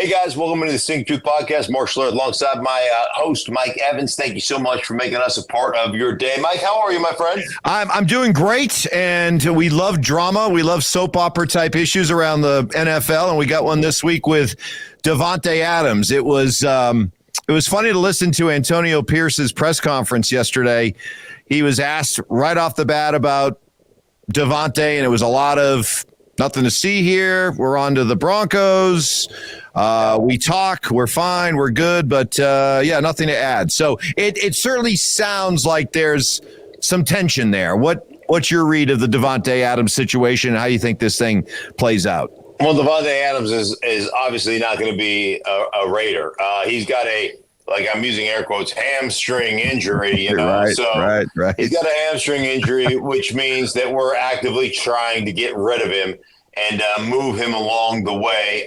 Hey guys, welcome to the Stinkin Truth podcast. Mark Schlereth alongside my host, Mike Evans. Thank you so much for making us a part of your day. Mike, how are you, my friend? I'm doing great, and we love drama. We love soap opera type issues around the NFL, and we got one this week with Davante Adams. It was funny to listen to Antonio Pierce's press conference yesterday. He was asked right off the bat about Davante, and it was a lot of nothing to see here. We're on to the Broncos. We talk. We're fine. We're good. But, nothing to add. So it certainly sounds like there's some tension there. What's your read of the Davante Adams situation and how you think this thing plays out? Well, Davante Adams is obviously not going to be a Raider. He's got I'm using air quotes, hamstring injury, you know. Right. He's got a hamstring injury, which means that we're actively trying to get rid of him and move him along the way.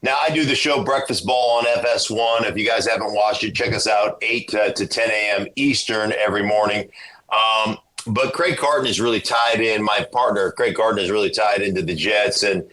Now, I do the show Breakfast Ball on FS1. If you guys haven't watched it, check us out 8 to 10 a.m. Eastern every morning. But Craig Carton is really tied in. My partner, Craig Carton, is really tied into the Jets, and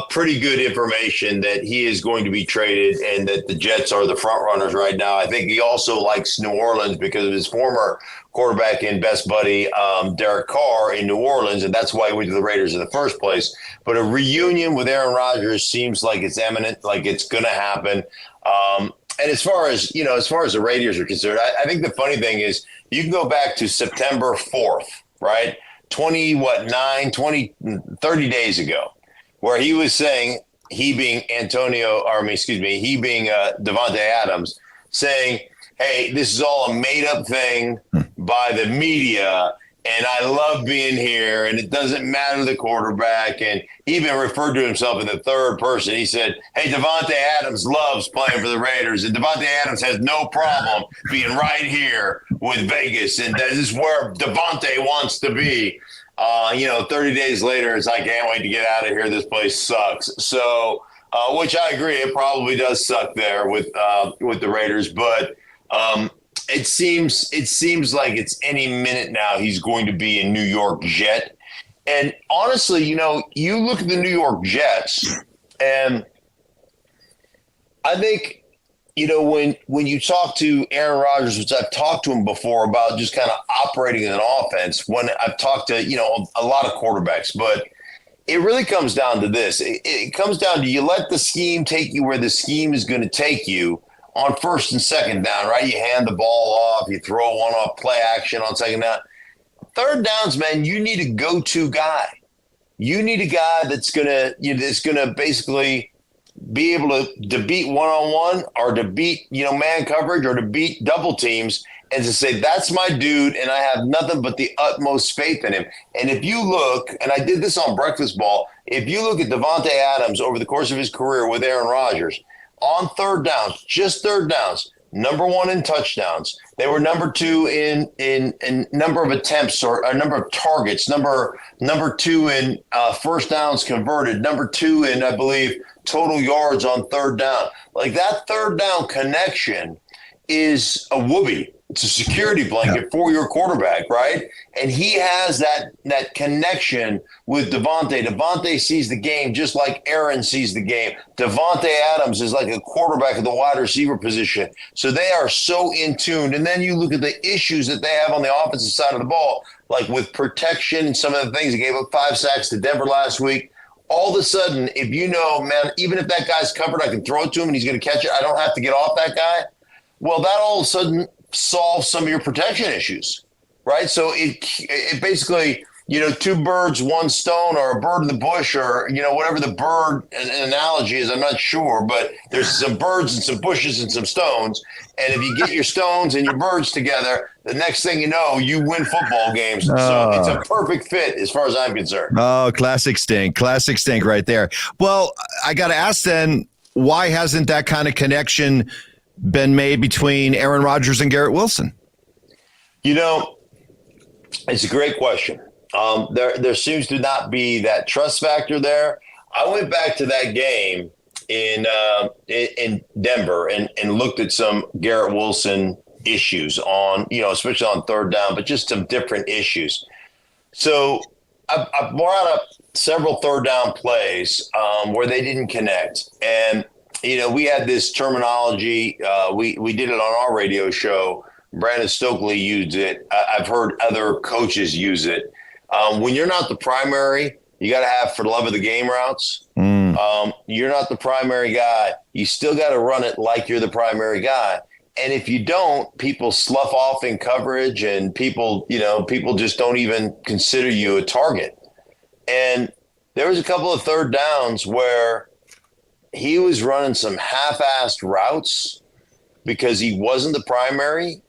pretty good information that he is going to be traded and that the Jets are the front runners right now. I think he also likes New Orleans because of his former quarterback and best buddy, Derek Carr, in New Orleans, and that's why he went to the Raiders in the first place. But a reunion with Aaron Rodgers seems like it's imminent, like it's going to happen. And as far as the Raiders are concerned, I think the funny thing is you can go back to September 4th, right? 30 days ago, where he was saying, he being Davante Adams, saying, hey, this is all a made-up thing by the media, and I love being here, and it doesn't matter the quarterback. And he even referred to himself in the third person. He said, hey, Davante Adams loves playing for the Raiders, and Davante Adams has no problem being right here with Vegas, and this is where Davante wants to be. 30 days later, it's like, I can't wait to get out of here. This place sucks. So, which I agree, it probably does suck there with the Raiders, but it seems like it's any minute now he's going to be a New York Jet. And honestly, you look at the New York Jets, and I think, when you talk to Aaron Rodgers, which I've talked to him before about just kind of operating an offense, when I've talked to, a lot of quarterbacks, but it really comes down to this. It comes down to, you let the scheme take you where the scheme is going to take you on first and second down, right? You hand the ball off, you throw one off, play action on second down. Third downs, man, you need a go-to guy. You need a guy that's gonna basically be able to beat one-on-one or to beat, man coverage or to beat double teams, and to say, that's my dude, and I have nothing but the utmost faith in him. And if you look, and I did this on Breakfast Ball, if you look at Davante Adams over the course of his career with Aaron Rodgers, on third downs, just third downs, number one in touchdowns. They were number two in number of attempts or a number of targets, number two in first downs converted, number two in, I believe, total yards on third down. Like, that third down connection is a whoopee. It's a security blanket for your quarterback, right? And he has that connection with Davante. Davante sees the game just like Aaron sees the game. Davante Adams is like a quarterback at the wide receiver position. So they are so in tune. And then you look at the issues that they have on the offensive side of the ball, like with protection and some of the things. They gave up 5 sacks to Denver last week. All of a sudden, if man, even if that guy's covered, I can throw it to him and he's going to catch it. I don't have to get off that guy. Well, that all of a sudden solves some of your protection issues, right? So it basically, two birds, one stone, or a bird in the bush, or, whatever the bird analogy is, I'm not sure, but there's some birds and some bushes and some stones. And if you get your stones and your birds together, the next thing you know, you win football games. So it's a perfect fit as far as I'm concerned. Oh, classic stink right there. Well, I got to ask then, why hasn't that kind of connection been made between Aaron Rodgers and Garrett Wilson? It's a great question. There seems to not be that trust factor there. I went back to that game in Denver and looked at some Garrett Wilson issues on, especially on third down, but just some different issues. So I brought up several third down plays where they didn't connect. And we had this terminology. We did it on our radio show. Brandon Stokely used it. I've heard other coaches use it. When you're not the primary, you got to have for the love of the game routes. You're not the primary guy. You still got to run it like you're the primary guy. And if you don't, people slough off in coverage, and people just don't even consider you a target. And there was a couple of third downs where he was running some half-assed routes because he wasn't the primary.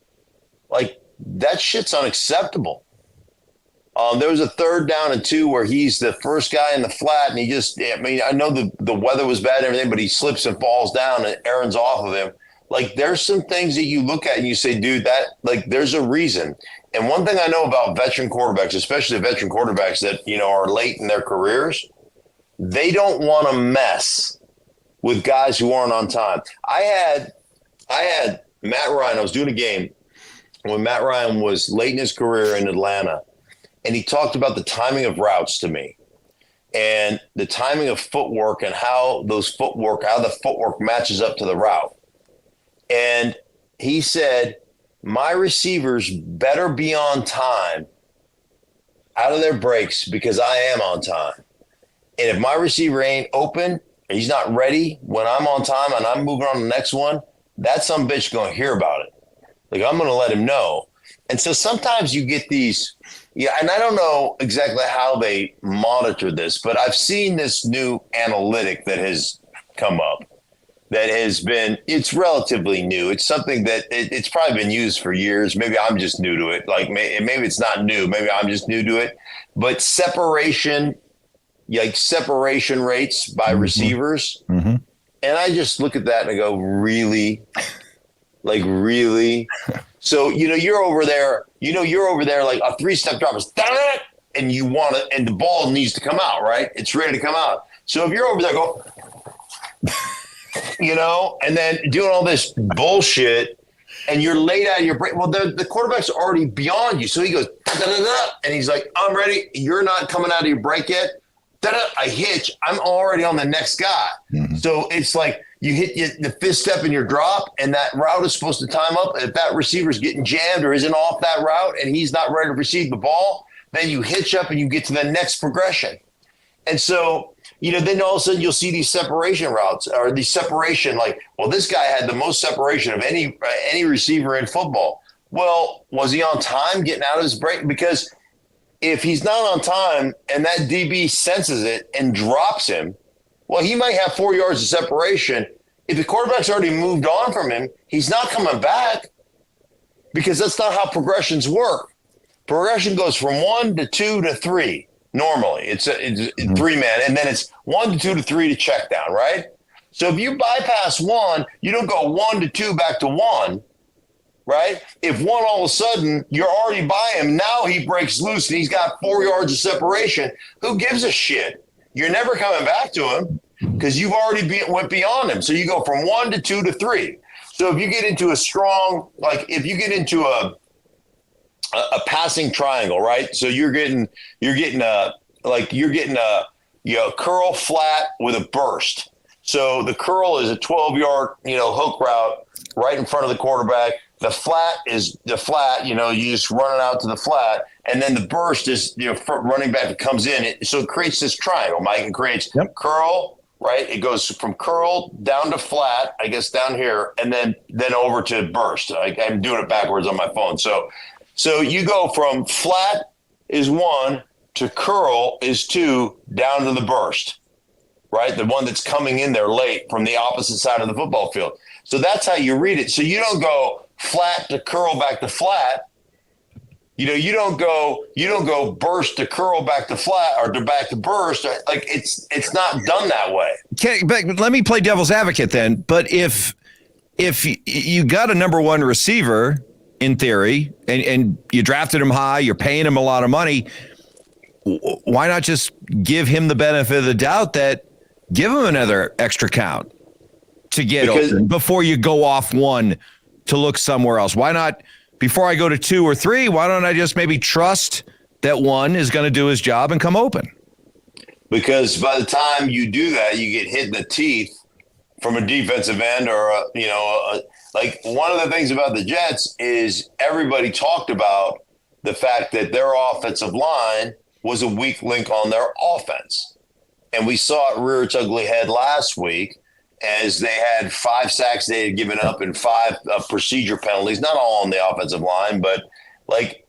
Like, that shit's unacceptable. There was a 3rd down and 2 where he's the first guy in the flat, and I know the weather was bad and everything, but he slips and falls down and errands off of him. Like, there's some things that you look at and you say, dude, there's a reason. And one thing I know about veteran quarterbacks, especially veteran quarterbacks that, are late in their careers, they don't want to mess with guys who aren't on time. I had Matt Ryan. I was doing a game when Matt Ryan was late in his career in Atlanta, and he talked about the timing of routes to me and the timing of footwork and how the footwork matches up to the route. And he said, my receivers better be on time out of their breaks because I am on time. And if my receiver ain't open and he's not ready when I'm on time and I'm moving on to the next one, that some bitch going to hear about it. Like, I'm going to let him know. And so sometimes you get these, and I don't know exactly how they monitor this, but I've seen this new analytic that has come up. It's relatively new. It's something that it's probably been used for years. Maybe I'm just new to it. Like, maybe it's not new. Maybe I'm just new to it. But separation rates by receivers. Mm-hmm. And I just look at that and I go, really? Like, really? So, you're over there like a 3-step drop is, and you want it, and the ball needs to come out, right? It's ready to come out. So if you're over there going, and then doing all this bullshit, and you're late out of your break. Well, the quarterback's already beyond you. So he goes, da-da-da-da, and he's like, I'm ready. You're not coming out of your break yet. Da-da, I hitch. I'm already on the next guy. Mm-hmm. So it's like you hit the 5th step in your drop, and that route is supposed to time up. If that receiver's getting jammed or isn't off that route and he's not ready to receive the ball, then you hitch up and you get to the next progression. And so – then all of a sudden you'll see these separation routes or the separation like, well, this guy had the most separation of any receiver in football. Well, was he on time getting out of his break? Because if he's not on time and that DB senses it and drops him, well, he might have 4 yards of separation. If the quarterback's already moved on from him, he's not coming back because that's not how progressions work. Progression goes from 1 to 2 to 3. Normally, it's 3-man, and then it's 1 to 2 to 3 to check down, right? So if you bypass 1, you don't go 1 to 2 back to 1, right? If 1 all of a sudden you're already by him, now he breaks loose and he's got 4 yards of separation. Who gives a shit? You're never coming back to him because you've already went beyond him. So you go from 1 to 2 to 3. So if you get into a passing triangle, right? So you're getting a curl flat with a burst. So the curl is a 12-yard, hook route right in front of the quarterback. The flat is the flat, you just run it out to the flat. And then the burst is, running back that comes in. So it creates this triangle, Mike. It creates curl, right? It goes from curl down to flat, I guess down here, and then over to burst. I'm doing it backwards on my phone. So you go from flat is 1 to curl is 2 down to the burst, right? The one that's coming in there late from the opposite side of the football field. So that's how you read it. So you don't go flat to curl back to flat. You don't go burst to curl back to flat or to back to burst. Like it's not done that way. But let me play devil's advocate then. But if you got a number 1 receiver in theory, and you drafted him high, you're paying him a lot of money, why not just give him the benefit of the doubt that give him another extra count to get open before you go off 1 to look somewhere else? Why not, before I go to 2 or 3, why don't I just maybe trust that 1 is going to do his job and come open? Because by the time you do that, you get hit in the teeth from a defensive end or, like one of the things about the Jets is everybody talked about the fact that their offensive line was a weak link on their offense. And we saw it rear its ugly head last week as they had 5 sacks they had given up and 5 procedure penalties, not all on the offensive line, but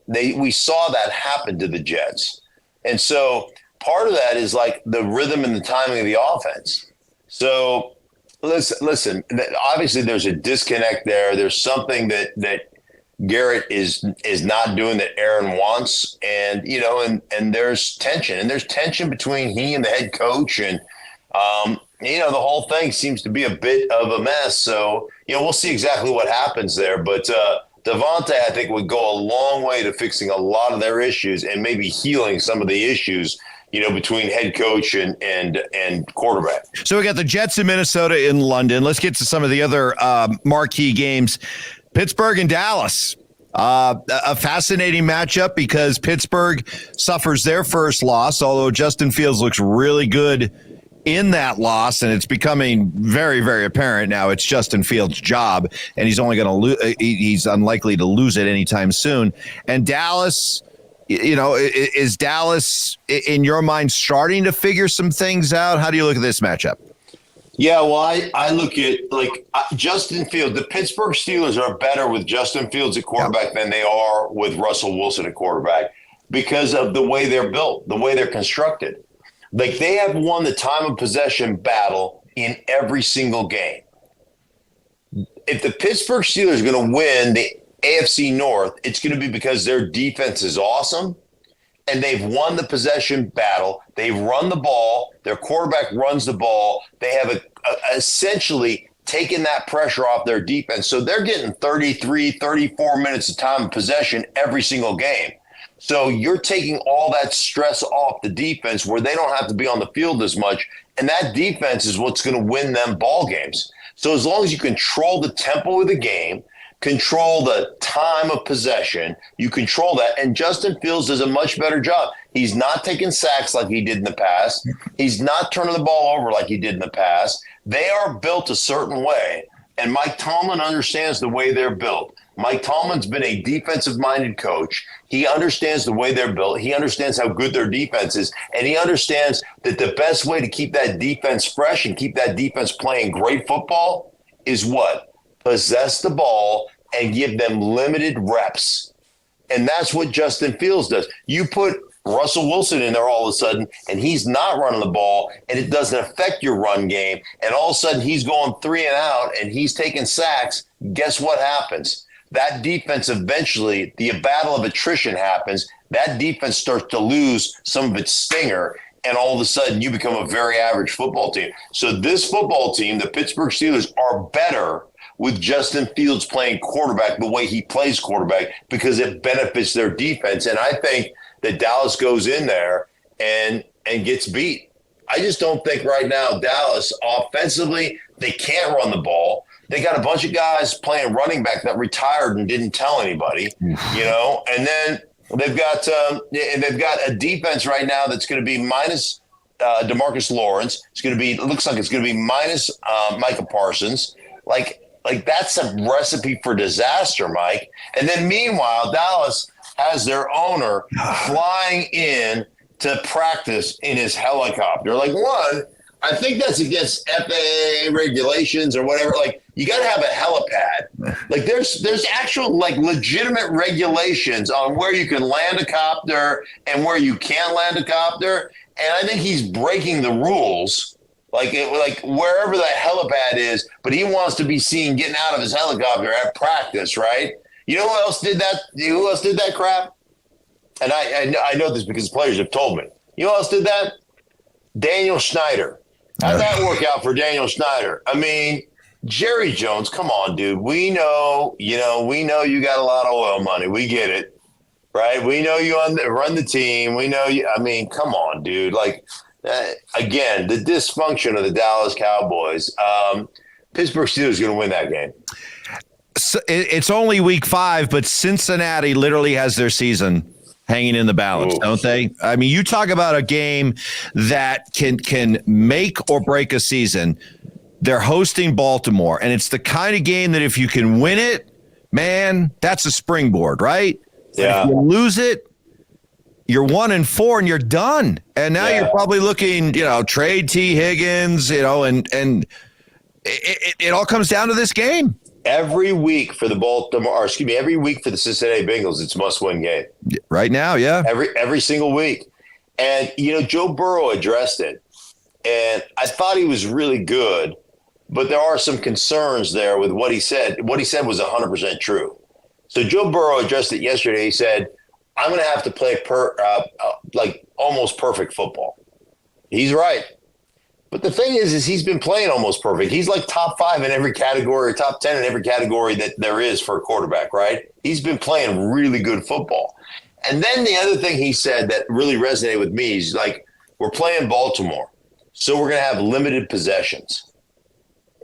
we saw that happen to the Jets. And so part of that is like the rhythm and the timing of the offense. So listen, obviously there's a disconnect there. There's something that Garrett is not doing that Aaron wants. And, and there's tension. And there's tension between he and the head coach. And, the whole thing seems to be a bit of a mess. So, we'll see exactly what happens there. But Davante, I think, would go a long way to fixing a lot of their issues and maybe healing some of the issues between head coach and quarterback. So we got the Jets in Minnesota, in London. Let's get to some of the other marquee games. Pittsburgh and Dallas. A fascinating matchup because Pittsburgh suffers their first loss, although Justin Fields looks really good in that loss, and it's becoming very, very apparent now it's Justin Fields' job, and he's only going to he's unlikely to lose it anytime soon. And Dallas, is Dallas in your mind starting to figure some things out? How do you look at this matchup? Yeah, well, I look at Justin Fields. The Pittsburgh Steelers are better with Justin Fields at quarterback than they are with Russell Wilson at quarterback because of the way they're built, the way they're constructed. Like they have won the time of possession battle in every single game. If the Pittsburgh Steelers are going to win the AFC North, it's going to be because their defense is awesome and they've won the possession battle. They've run the ball. Their quarterback runs the ball. They have essentially taken that pressure off their defense. So they're getting 33, 34 minutes of time of possession every single game. So you're taking all that stress off the defense where they don't have to be on the field as much. And that defense is what's going to win them ball games. So as long as you control the tempo of the game, control the time of possession, you control that. And Justin Fields does a much better job. He's not taking sacks like he did in the past. He's not turning the ball over like he did in the past. They are built a certain way. And Mike Tomlin understands the way they're built. Mike Tomlin's been a defensive-minded coach. He understands the way they're built. He understands how good their defense is. And he understands that the best way to keep that defense fresh and keep that defense playing great football is what? Possess the ball and give them limited reps. And that's what Justin Fields does. You put Russell Wilson in there all of a sudden, and he's not running the ball, and it doesn't affect your run game. And all of a sudden he's going 3 and out, and he's taking sacks. Guess what happens? That defense eventually, the battle of attrition happens. That defense starts to lose some of its stinger, and all of a sudden you become a very average football team. So this football team, the Pittsburgh Steelers, are better with Justin Fields playing quarterback the way he plays quarterback because it benefits their defense. And I think that Dallas goes in there and gets beat. I just don't think right now Dallas offensively, they can't run the ball. They got a bunch of guys playing running back that retired and didn't tell anybody, and then they've got a defense right now that's going to be minus DeMarcus Lawrence. It looks like it's going to be minus Micah Parsons. Like that's a recipe for disaster, Mike. And then meanwhile, Dallas has their owner flying in to practice in his helicopter. I think that's against FAA regulations or whatever. Like, you got to have a helipad. Like, there's actual, legitimate regulations on where you can land a copter and where you can't land a copter. And I think he's breaking the rules, like wherever that helipad is. But he wants to be seen getting out of his helicopter at practice, right? You know who else did that? Who else did that crap? And I know this because players have told me. You know who else did that? Daniel Snyder. How'd that work out for Daniel Snyder? I mean, Jerry Jones, come on, dude. We know you got a lot of oil money. We get it, right? We know you run the team. We know you. I mean, come on, dude. Again, the dysfunction of the Dallas Cowboys. Pittsburgh Steelers is going to win that game. So it's only week 5, but Cincinnati literally has their season hanging in the balance, don't they? I mean, you talk about a game that can make or break a season. They're hosting Baltimore, and it's the kind of game that if you can win it, man, that's a springboard, right? Yeah. If you lose it, you're 1-4 and you're done. And now you're probably looking, trade T. Higgins, and it all comes down to this game. Every week for every week for the Cincinnati Bengals, it's must-win game. Right now, yeah. Every single week. And, Joe Burrow addressed it. And I thought he was really good, but there are some concerns there with what he said. What he said was 100% true. So Joe Burrow addressed it yesterday. He said, I'm going to have to play almost perfect football. He's right. But the thing is he's been playing almost perfect. He's like top 5 in every category, top 10 in every category that there is for a quarterback, right? He's been playing really good football. And then the other thing he said that really resonated with me is like, we're playing Baltimore, so we're going to have limited possessions.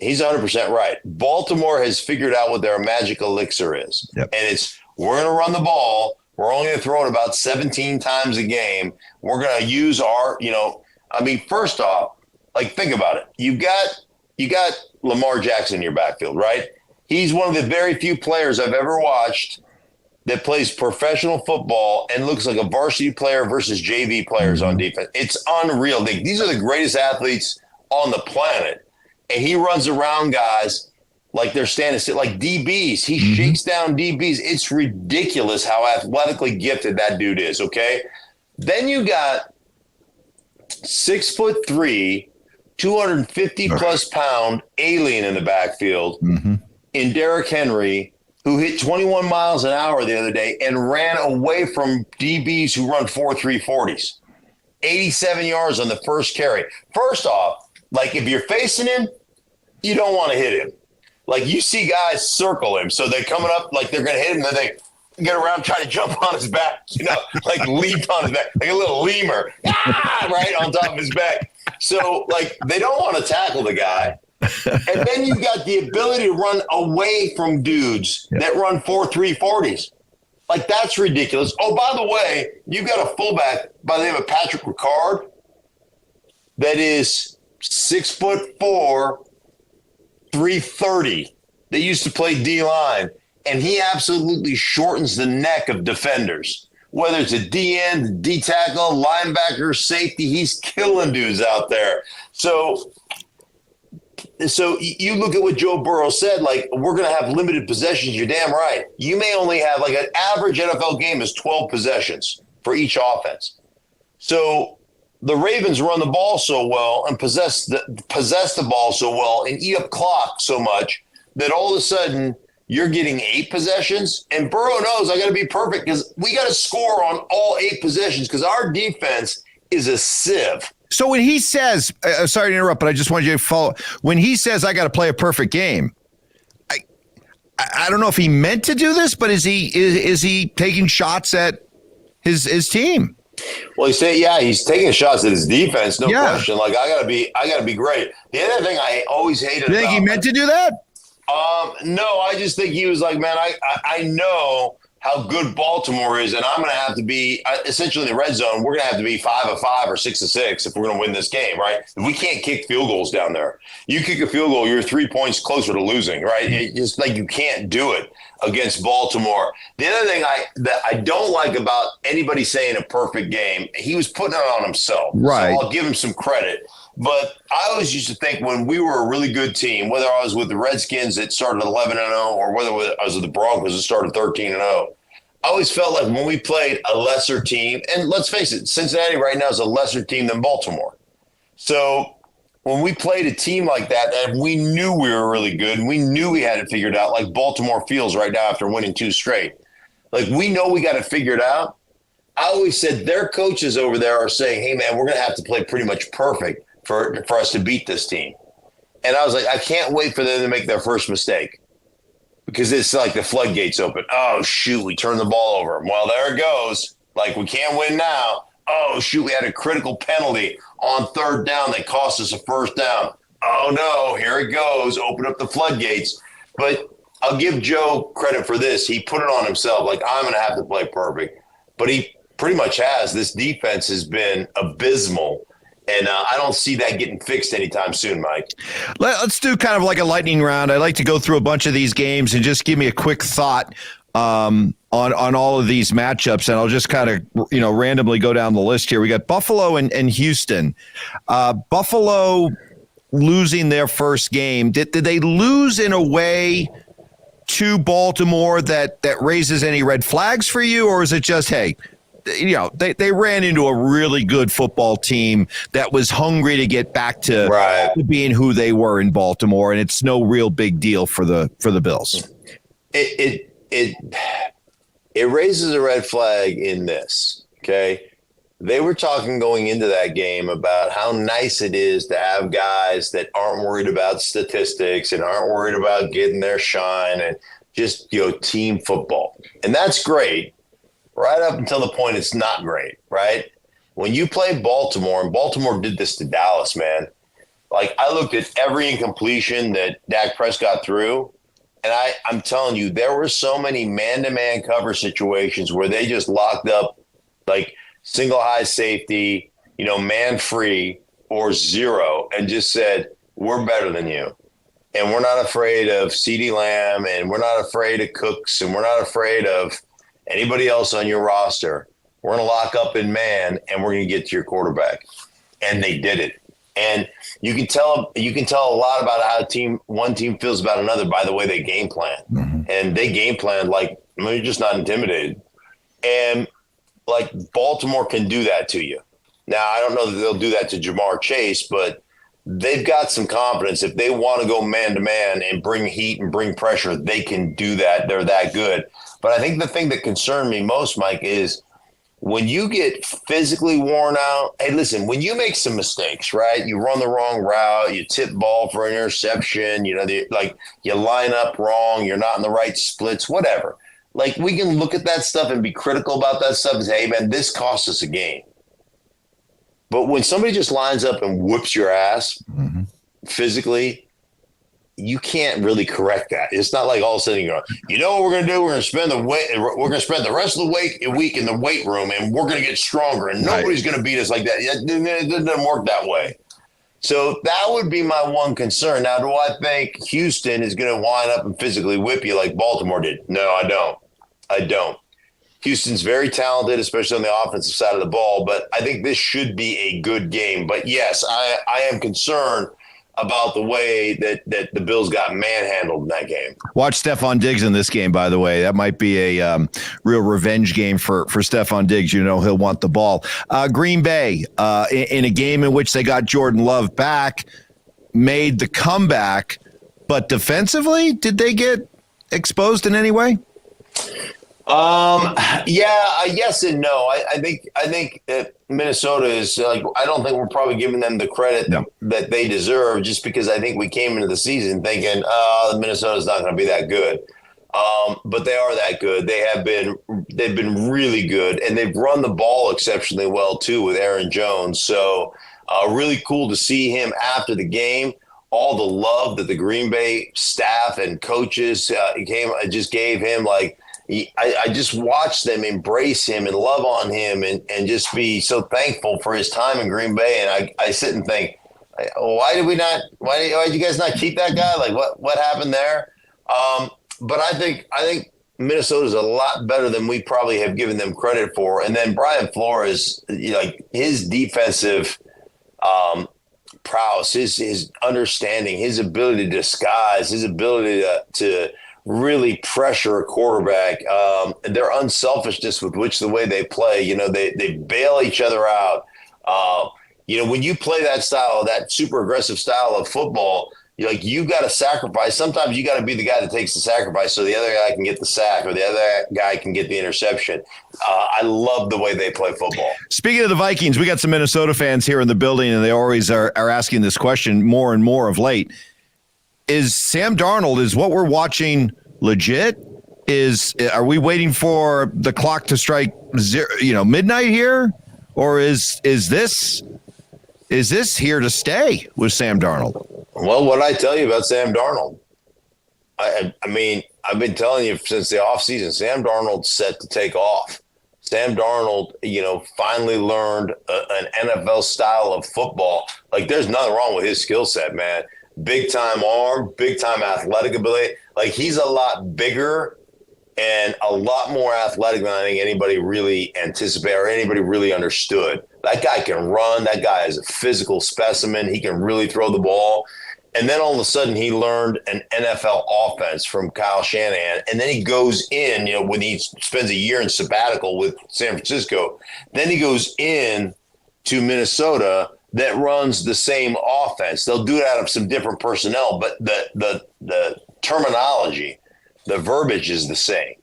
He's 100% right. Baltimore has figured out what their magic elixir is. Yep. And it's, we're going to run the ball. We're only going to throw it about 17 times a game. We're going to use our, first off, think about it. You got Lamar Jackson in your backfield, right? He's one of the very few players I've ever watched that plays professional football and looks like a varsity player versus JV players on defense. It's unreal. These are the greatest athletes on the planet. And he runs around guys like they're standing still, like DBs. He shakes down DBs. It's ridiculous how athletically gifted that dude is, okay? Then you got 6'3", 250-plus pound alien in the backfield in Derrick Henry, who hit 21 miles an hour the other day and ran away from DBs who run 4.3 40s. 87 yards on the first carry. First off, if you're facing him, you don't want to hit him. You see guys circle him, so they're coming up like they're going to hit him, then they get around trying to jump on his back, leap on his back, like a little lemur, right on top of his back. So, they don't want to tackle the guy. And then you got the ability to run away from dudes that run 4.3 40s. That's ridiculous. Oh, by the way, you got a fullback by the name of Patrick Ricard that is 6'4", 330. They used to play D-line, and he absolutely shortens the neck of defenders. Whether it's a D-end, D-tackle, linebacker, safety, he's killing dudes out there. So you look at what Joe Burrow said, we're going to have limited possessions. You're damn right. You may only have, an average NFL game is 12 possessions for each offense. So the Ravens run the ball so well and possess the ball so well and eat up clock so much that all of a sudden you're getting 8 possessions. And Burrow knows I got to be perfect because we got to score on all 8 possessions because our defense is a sieve. So when he says, sorry to interrupt, but I just wanted you to follow. When he says I got to play a perfect game, I don't know if he meant to do this, but is he taking shots at his team? Well, he's taking shots at his defense, no question. I gotta be great. The other thing I always hated. You think he meant to do that? No, I just think he was like, man, I know how good Baltimore is, and I'm going to have to be essentially in the red zone. We're going to have to be 5 of 5 or 6 of 6 if we're going to win this game, right? We can't kick field goals down there. You kick a field goal, you're 3 points closer to losing, right? It's just you can't do it against Baltimore. The other thing that I don't like about anybody saying a perfect game, he was putting it on himself. Right. So I'll give him some credit. But I always used to think when we were a really good team, whether I was with the Redskins that started 11-0 or whether I was with the Broncos that started 13-0, I always felt like when we played a lesser team, and let's face it, Cincinnati right now is a lesser team than Baltimore. So when we played a team like that, and we knew we were really good, and we knew we had it figured out, like Baltimore feels right now after winning 2 straight. We know we got it figured out. I always said their coaches over there are saying, hey, man, we're going to have to play pretty much perfect for us to beat this team. And I was like, I can't wait for them to make their first mistake because it's like the floodgates open. Oh, shoot, we turned the ball over. Well, there it goes. We can't win now. Oh, shoot, we had a critical penalty on 3rd down that cost us a 1st down. Oh, no, here it goes. Open up the floodgates. But I'll give Joe credit for this. He put it on himself. I'm going to have to play perfect. But he pretty much has. This defense has been abysmal. And I don't see that getting fixed anytime soon, Mike. Let's do kind of like a lightning round. I like to go through a bunch of these games and just give me a quick thought on all of these matchups, and I'll just kind of randomly go down the list here. We got Buffalo and Houston. Buffalo losing their first game. Did they lose in a way to Baltimore that raises any red flags for you, or is it just, hey, they ran into a really good football team that was hungry to get back to being who they were in Baltimore, and it's no real big deal for the Bills? It raises a red flag in this, okay? They were talking going into that game about how nice it is to have guys that aren't worried about statistics and aren't worried about getting their shine and just, team football. And that's great right up until the point it's not great, right? When you play Baltimore, and Baltimore did this to Dallas, man, like I looked at every incompletion that Dak Prescott threw, and I'm telling you, there were so many man-to-man cover situations where they just locked up like single high safety, man free or zero, and just said, we're better than you. And we're not afraid of CeeDee Lamb, and we're not afraid of Cooks, and we're not afraid of anybody else on your roster. We're going to lock up in man, and we're going to get to your quarterback. And they did it. And you can tell a lot about how one team feels about another by the way they game plan. Mm-hmm. And they game plan like you're just not intimidated. And like Baltimore can do that to you. Now, I don't know that they'll do that to Jamar Chase, but they've got some confidence. If they want to go man-to-man and bring heat and bring pressure, they can do that. They're that good. But I think the thing that concerned me most, Mike, is when you get physically worn out, hey, listen, when you make some mistakes, right? You run the wrong route, you tip ball for an interception, you line up wrong, you're not in the right splits, whatever. Like, we can look at that stuff and be critical about that stuff and say, hey, man, this cost us a game. But when somebody just lines up and whoops your ass physically, you can't really correct that. It's not like all of a sudden what we're going to do? We're going to spend the rest of the week in the weight room, and we're going to get stronger, and nobody's going to beat us like that. It doesn't work that way. So that would be my one concern. Now, do I think Houston is going to wind up and physically whip you like Baltimore did? No, I don't. Houston's very talented, especially on the offensive side of the ball, but I think this should be a good game. But yes, I am concerned about the way that the Bills got manhandled in that game. Watch Stephon Diggs in this game, by the way. That might be a real revenge game for Stephon Diggs. He'll want the ball. Green Bay, in a game in which they got Jordan Love back, made the comeback, but defensively, did they get exposed in any way? Yes and no. I think that Minnesota is I don't think we're probably giving them the credit that they deserve, just because I think we came into the season thinking, Minnesota's not going to be that good. But they are that good. They've been really good, and they've run the ball exceptionally well too with Aaron Jones. So really cool to see him after the game. All the love that the Green Bay staff and coaches just gave him, I just watched them embrace him and love on him and just be so thankful for his time in Green Bay. And I sit and think, why did you guys not keep that guy? Like what happened there? But I think Minnesota's a lot better than we probably have given them credit for. And then Brian Flores, his defensive prowess, his understanding, his ability to disguise, his ability to really pressure a quarterback, their unselfishness with which the way they play, they bail each other out. When you play that style, that super aggressive style of football, you got to sacrifice. Sometimes you got to be the guy that takes the sacrifice so the other guy can get the sack or the other guy can get the interception. I love the way they play football. Speaking of the Vikings, we got some Minnesota fans here in the building, and they always are asking this question more and more of late. Is Sam Darnold, is what we're watching legit? Are we waiting for the clock to strike midnight here? Or is this here to stay with Sam Darnold? Well, what I tell you about Sam Darnold, I mean, I've been telling you since the offseason, Sam Darnold's set to take off. Sam Darnold, finally learned an NFL style of football. Like, there's nothing wrong with his skill set, man. Big time arm, big time athletic ability. Like, he's a lot bigger and a lot more athletic than I think anybody really anticipated or anybody really understood. That guy can run. That guy is a physical specimen. He can really throw the ball. And then all of a sudden he learned an NFL offense from Kyle Shanahan. And then he goes in, when he spends a year in sabbatical with San Francisco, then he goes in to Minnesota that runs the same offense. They'll do it out of some different personnel, but the terminology, the verbiage is the same.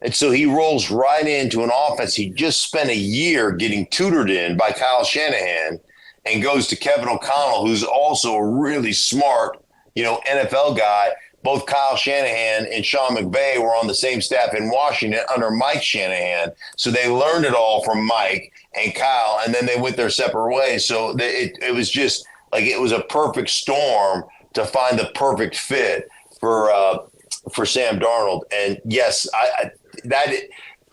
And so he rolls right into an offense he just spent a year getting tutored in by Kyle Shanahan, and goes to Kevin O'Connell, who's also a really smart, NFL guy. Both Kyle Shanahan and Sean McVay were on the same staff in Washington under Mike Shanahan. So they learned it all from Mike and Kyle, and then they went their separate ways. So it was just like it was a perfect storm to find the perfect fit for Sam Darnold. And yes,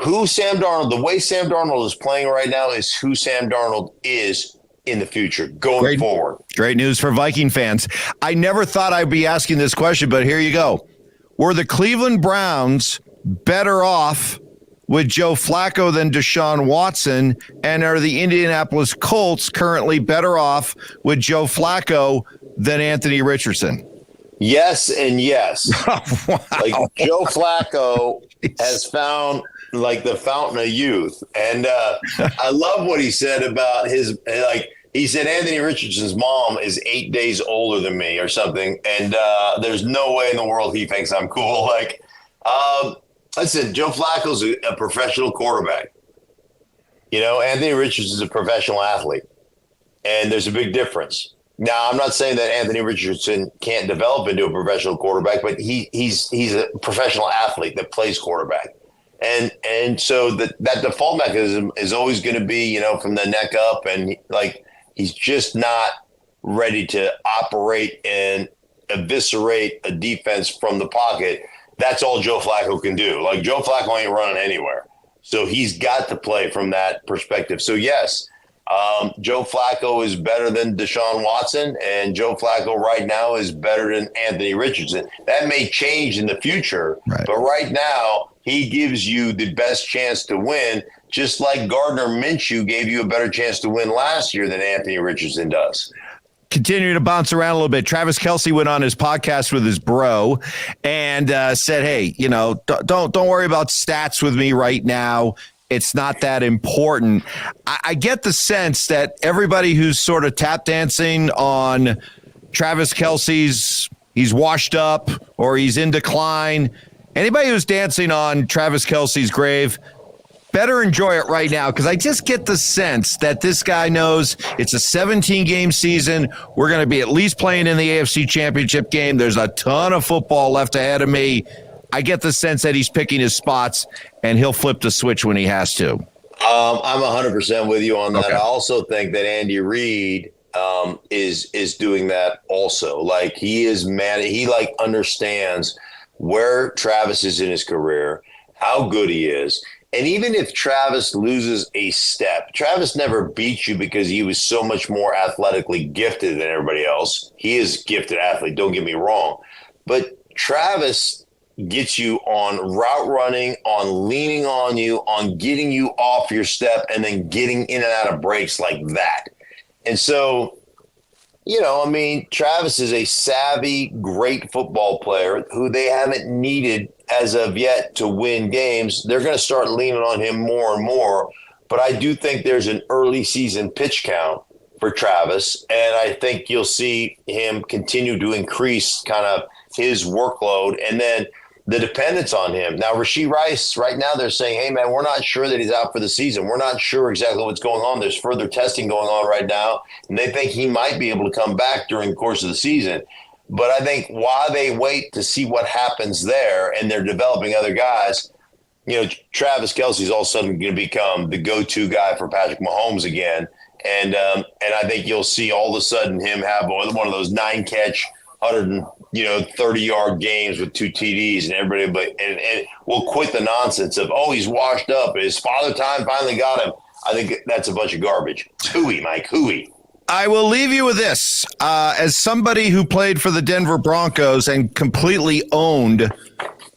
who Sam Darnold, the way Sam Darnold is playing right now is who Sam Darnold is in the future going forward. Great news for Viking fans. I never thought I'd be asking this question, but here you go. Were the Cleveland Browns better off with Joe Flacco than Deshaun Watson? And are the Indianapolis Colts currently better off with Joe Flacco than Anthony Richardson? Yes and yes. Wow. Like, Joe Flacco has found like the fountain of youth. And I love what he said about he said Anthony Richardson's mom is 8 days older than me or something. And there's no way in the world he thinks I'm cool. Listen, Joe Flacco's a professional quarterback. Anthony Richardson's a professional athlete. And there's a big difference. Now, I'm not saying that Anthony Richardson can't develop into a professional quarterback, but he's a professional athlete that plays quarterback. And so that default mechanism is always going to be, from the neck up, and he's just not ready to operate and eviscerate a defense from the pocket. That's all Joe Flacco can do. Like, Joe Flacco ain't running anywhere. So he's got to play from that perspective. So yes, Joe Flacco is better than Deshaun Watson, and Joe Flacco right now is better than Anthony Richardson. That may change in the future, right. But right now he gives you the best chance to win, just like Gardner Minshew gave you a better chance to win last year than Anthony Richardson does. Continue to bounce around a little bit. Travis Kelce went on his podcast with his bro and said, hey, don't worry about stats with me right now. It's not that important. I get the sense that everybody who's sort of tap dancing on Travis Kelce's, he's washed up or he's in decline. Anybody who's dancing on Travis Kelce's grave better enjoy it right now, because I just get the sense that this guy knows it's a 17-game season. We're going to be at least playing in the AFC Championship game. There's a ton of football left ahead of me. I get the sense that he's picking his spots, and he'll flip the switch when he has to. I'm 100% with you on that. Okay. I also think that Andy Reid is doing that also. Like, he is mad. He understands where Travis is in his career, how good he is. And even if Travis loses a step, Travis never beat you because he was so much more athletically gifted than everybody else. He is a gifted athlete, don't get me wrong. But Travis gets you on route running, on leaning on you, on getting you off your step, and then getting in and out of breaks like that. And so, Travis is a savvy, great football player who they haven't needed as of yet to win games. They're going to start leaning on him more and more. But I do think there's an early season pitch count for Travis, and I think you'll see him continue to increase kind of his workload and then the dependence on him. Now, Rashee Rice, right now they're saying, hey, man, we're not sure that he's out for the season. We're not sure exactly what's going on. There's further testing going on right now, and they think he might be able to come back during the course of the season. But I think while they wait to see what happens there and they're developing other guys, Travis Kelce's all of a sudden going to become the go-to guy for Patrick Mahomes again. And I think you'll see all of a sudden him have one of those 9-catch, 30-yard games with 2 TDs and everybody, and we'll quit the nonsense of, oh, he's washed up. His father time finally got him. I think that's a bunch of garbage. It's hooey, Mike, hooey. I will leave you with this. As somebody who played for the Denver Broncos and completely owned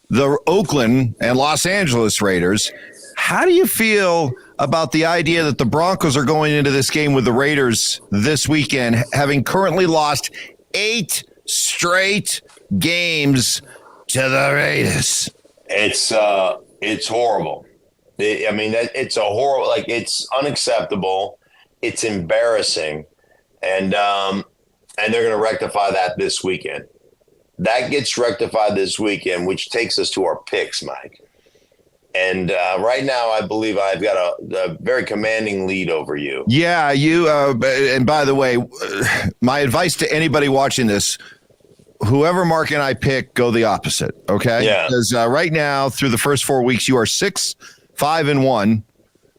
the Oakland and Los Angeles Raiders, how do you feel about the idea that the Broncos are going into this game with the Raiders this weekend, having currently lost 8 straight games to the Raiders? It's horrible. It's a horrible, it's unacceptable. It's embarrassing. And they're going to rectify that this weekend. That gets rectified this weekend, which takes us to our picks, Mike. And right now, I believe I've got a very commanding lead over you. Yeah, you. And by the way, my advice to anybody watching this, whoever Mark and I pick, go the opposite. Okay. Yeah. Because right now, through the first 4 weeks, you are 6-5-1.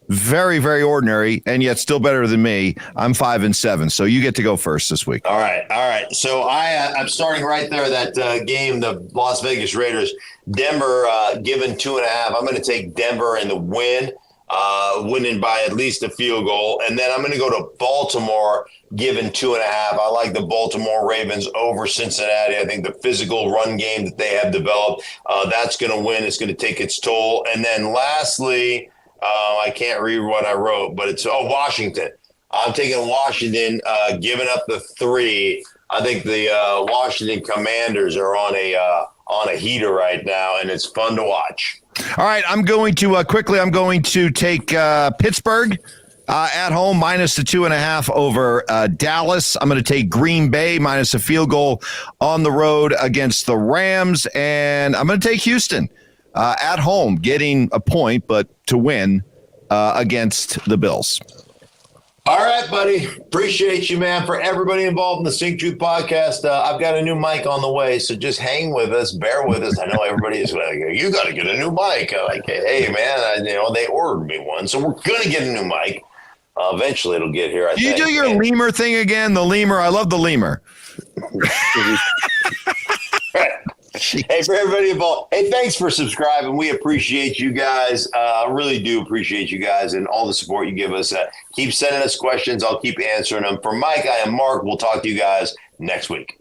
Very, very ordinary, and yet still better than me. I'm 5-7, so you get to go first this week. All right. So I'm starting right there. That game, the Las Vegas Raiders, Denver given 2.5. I'm going to take Denver in the win, winning by at least a field goal, and then I'm going to go to Baltimore given 2.5. I like the Baltimore Ravens over Cincinnati. I think the physical run game that they have developed, that's going to win. It's going to take its toll, and then lastly. I can't read what I wrote, but it's Washington. I'm taking Washington, giving up the 3. I think the Washington Commanders are on a heater right now, and it's fun to watch. All right, I'm going to quickly. I'm going to take Pittsburgh at home minus the 2.5 over Dallas. I'm going to take Green Bay minus a field goal on the road against the Rams, and I'm going to take Houston. At home, getting a point, but to win against the Bills. All right, buddy. Appreciate you, man. For everybody involved in the Stinkin Truth podcast, I've got a new mic on the way, so just hang with us, bear with us. I know everybody is like, you got to get a new mic. I'm like, hey, man, they ordered me one, so we're going to get a new mic. Eventually, it'll get here, I think. You do your lemur thing again, the lemur. I love the lemur. Hey, for everybody involved, hey, thanks for subscribing. We appreciate you guys. Really do appreciate you guys and all the support you give us. Keep sending us questions. I'll keep answering them. For Mike, I am Mark. We'll talk to you guys next week.